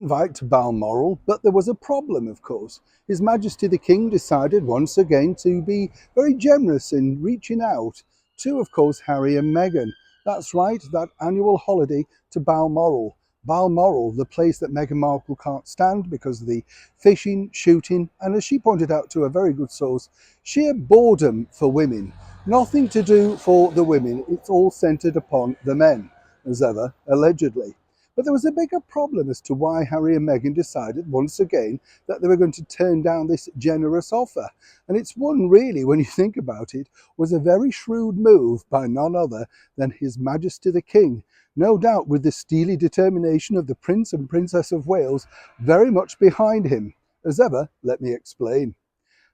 Invite to Balmoral, but there was a problem, of course. His Majesty the King decided once again to be very generous in reaching out to, of course, Harry and Meghan. That's right, that annual holiday to Balmoral. Balmoral, the place that Meghan Markle can't stand because of the fishing, shooting, and as she pointed out to a very good source, sheer boredom for women. Nothing to do for the women, it's all centred upon the men, as ever, allegedly. But there was a bigger problem as to why Harry and Meghan decided once again that they were going to turn down this generous offer. And it's one really, when you think about it, was a very shrewd move by none other than His Majesty the King. No doubt with the steely determination of the Prince and Princess of Wales very much behind him. As ever, let me explain.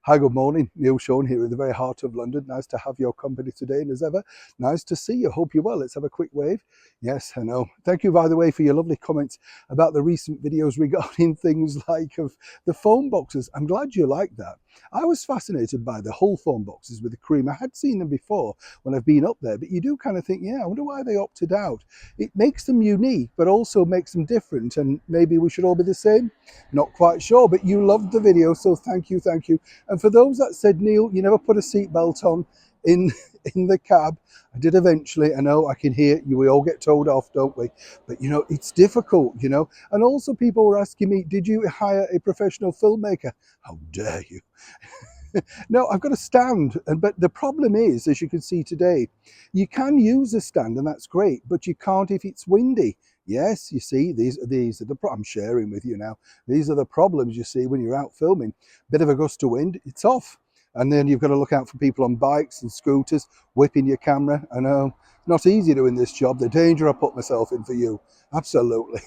Hi, good morning. Neil Sean here in the very heart of London. Nice to have your company today. And as ever, nice to see you. Hope you're well. Let's have a quick wave. Yes, I know. Thank you, by the way, for your lovely comments about the recent videos regarding things like of the phone boxes. I'm glad you like that. I was fascinated by the whole phone boxes with the cream. I had seen them before when I've been up there, but you do kind of think, yeah, I wonder why they opted out. It makes them unique, but also makes them different. And maybe we should all be the same. Not quite sure, but you loved the video. So thank you, thank you. And for those that said, Neil, you never put a seatbelt on in in the cab, I did eventually. I know I can hear you. We all get told off, don't we? But you know, it's difficult, you know. And also people were asking me, did you hire a professional filmmaker? How dare you? No, I've got a stand. But the problem is, as you can see today, you can use a stand and that's great, but you can't if it's windy. Yes, you see, these are the I'm sharing with you now. These are the problems you see when you're out filming. Bit of a gust of wind, it's off. And then you've got to look out for people on bikes and scooters whipping your camera. I know, not easy doing this job. The danger I put myself in for you. Absolutely.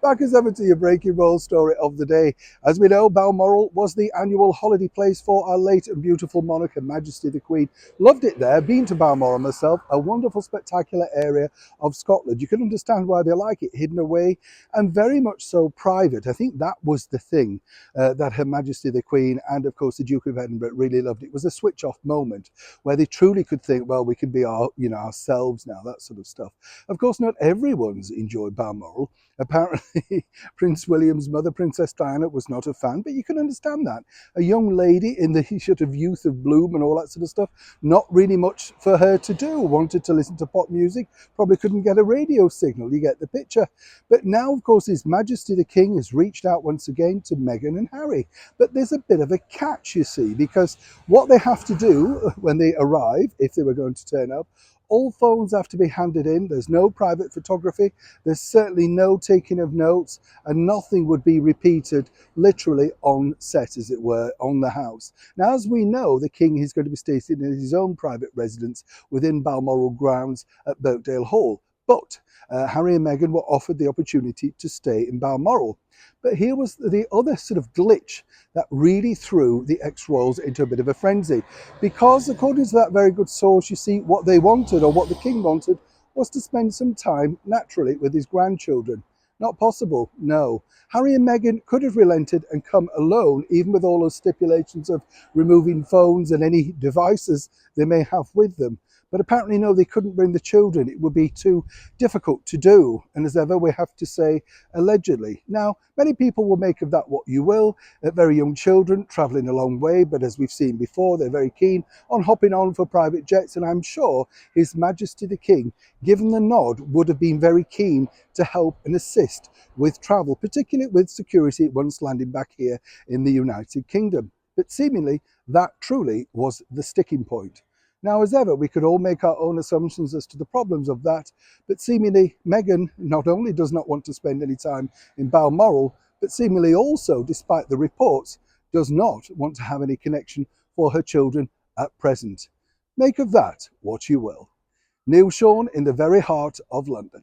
Back as ever to your breaking roll story of the day. As we know, Balmoral was the annual holiday place for our late and beautiful monarch and Majesty the Queen. Loved it there, been to Balmoral myself, a wonderful, spectacular area of Scotland. You can understand why they like it, hidden away and very much so private. I think that was the thing that Her Majesty the Queen and of course the Duke of Edinburgh really loved. It was a switch off moment where they truly could think, well, we can be ourselves now, that sort of stuff. Of course, not everyone's enjoyed Balmoral. Apparently, Prince William's mother, Princess Diana, was not a fan, but you can understand that. A young lady in the sort of youth of bloom and all that sort of stuff, not really much for her to do. Wanted to listen to pop music, probably couldn't get a radio signal. You get the picture. But now, of course, His Majesty the King has reached out once again to Meghan and Harry. But there's a bit of a catch, you see, because what they have to do when they arrive, if they were going to turn up, all phones have to be handed in. There's no private photography. There's certainly no taking of notes, and nothing would be repeated literally on set, as it were, on the house. Now, as we know, the King is going to be staying in his own private residence within Balmoral grounds at Birkdale Hall. But Harry and Meghan were offered the opportunity to stay in Balmoral. But here was the other sort of glitch that really threw the ex-royals into a bit of a frenzy. Because according to that very good source, you see, what they wanted, or what the King wanted, was to spend some time, naturally, with his grandchildren. Not possible, no. Harry and Meghan could have relented and come alone, even with all those stipulations of removing phones and any devices they may have with them. But apparently, no, they couldn't bring the children. It would be too difficult to do. And as ever, we have to say, allegedly. Now, many people will make of that what you will. Very young children travelling a long way, but as we've seen before, they're very keen on hopping on for private jets. And I'm sure His Majesty the King, given the nod, would have been very keen to help and assist with travel, particularly with security once landing back here in the United Kingdom. But seemingly, that truly was the sticking point. Now, as ever, we could all make our own assumptions as to the problems of that, but seemingly Meghan not only does not want to spend any time in Balmoral, but seemingly also, despite the reports, does not want to have any connection for her children at present. Make of that what you will. Neil Sean in the very heart of London.